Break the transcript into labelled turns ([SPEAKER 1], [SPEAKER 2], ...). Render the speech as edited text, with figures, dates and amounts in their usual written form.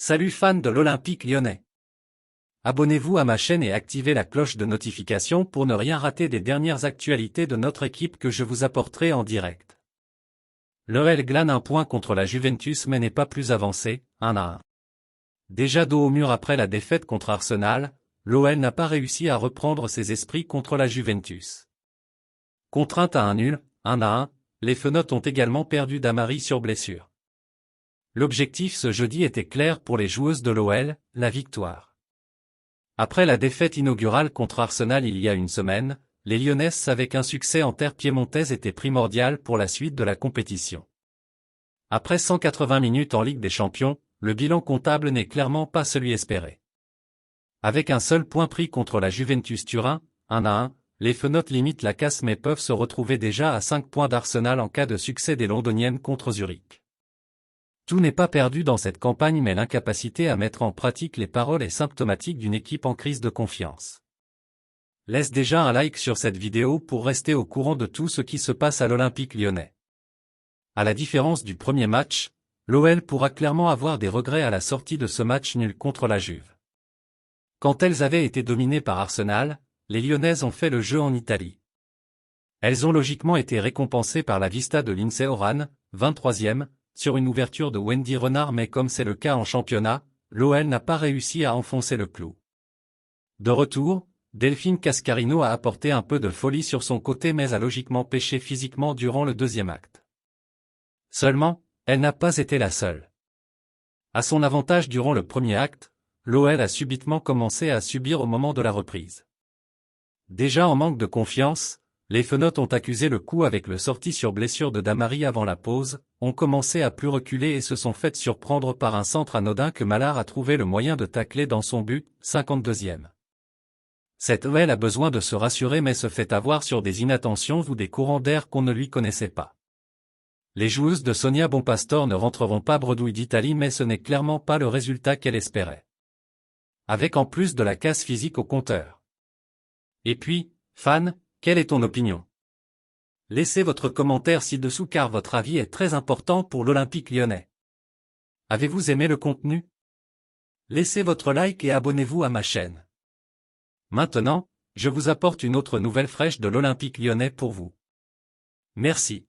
[SPEAKER 1] Salut fans de l'Olympique lyonnais. Abonnez-vous à ma chaîne et activez la cloche de notification pour ne rien rater des dernières actualités de notre équipe que je vous apporterai en direct. L'OL glane un point contre la Juventus mais n'est pas plus avancé, 1-1. Déjà dos au mur après la défaite contre Arsenal, l'OL n'a pas réussi à reprendre ses esprits contre la Juventus. Contrainte à un nul, 1-1, les Fenotes ont également perdu Damary sur blessure. L'objectif ce jeudi était clair pour les joueuses de l'OL, la victoire. Après la défaite inaugurale contre Arsenal il y a une semaine, les Lyonnaises savaient qu'un succès en terre piémontaise était primordial pour la suite de la compétition. Après 180 minutes en Ligue des Champions, le bilan comptable n'est clairement pas celui espéré. Avec un seul point pris contre la Juventus Turin, 1-1, les Fenotes limitent la casse mais peuvent se retrouver déjà à 5 points d'Arsenal en cas de succès des Londoniennes contre Zurich. Tout n'est pas perdu dans cette campagne mais l'incapacité à mettre en pratique les paroles est symptomatique d'une équipe en crise de confiance. Laisse déjà un like sur cette vidéo pour rester au courant de tout ce qui se passe à l'Olympique lyonnais. À la différence du premier match, l'OL pourra clairement avoir des regrets à la sortie de ce match nul contre la Juve. Quand elles avaient été dominées par Arsenal, les Lyonnaises ont fait le jeu en Italie. Elles ont logiquement été récompensées par la vista de Lindsey Horan, 23e, sur une ouverture de Wendy Renard mais comme c'est le cas en championnat, l'OL n'a pas réussi à enfoncer le clou. De retour, Delphine Cascarino a apporté un peu de folie sur son côté mais a logiquement pêché physiquement durant le deuxième acte. Seulement, elle n'a pas été la seule. À son avantage durant le premier acte, l'OL a subitement commencé à subir au moment de la reprise. Déjà en manque de confiance, les Fenotes ont accusé le coup avec le sorti sur blessure de Damary avant la pause, ont commencé à plus reculer et se sont fait surprendre par un centre anodin que Mallard a trouvé le moyen de tacler dans son but, 52e. Cette OL a besoin de se rassurer mais se fait avoir sur des inattentions ou des courants d'air qu'on ne lui connaissait pas. Les joueuses de Sonia Bonpastor ne rentreront pas bredouilles d'Italie mais ce n'est clairement pas le résultat qu'elle espérait. Avec en plus de la casse physique au compteur. Et puis, fan, quelle est ton opinion? Laissez votre commentaire ci-dessous car votre avis est très important pour l'Olympique lyonnais. Avez-vous aimé le contenu? Laissez votre like et abonnez-vous à ma chaîne. Maintenant, je vous apporte une autre nouvelle fraîche de l'Olympique lyonnais pour vous. Merci.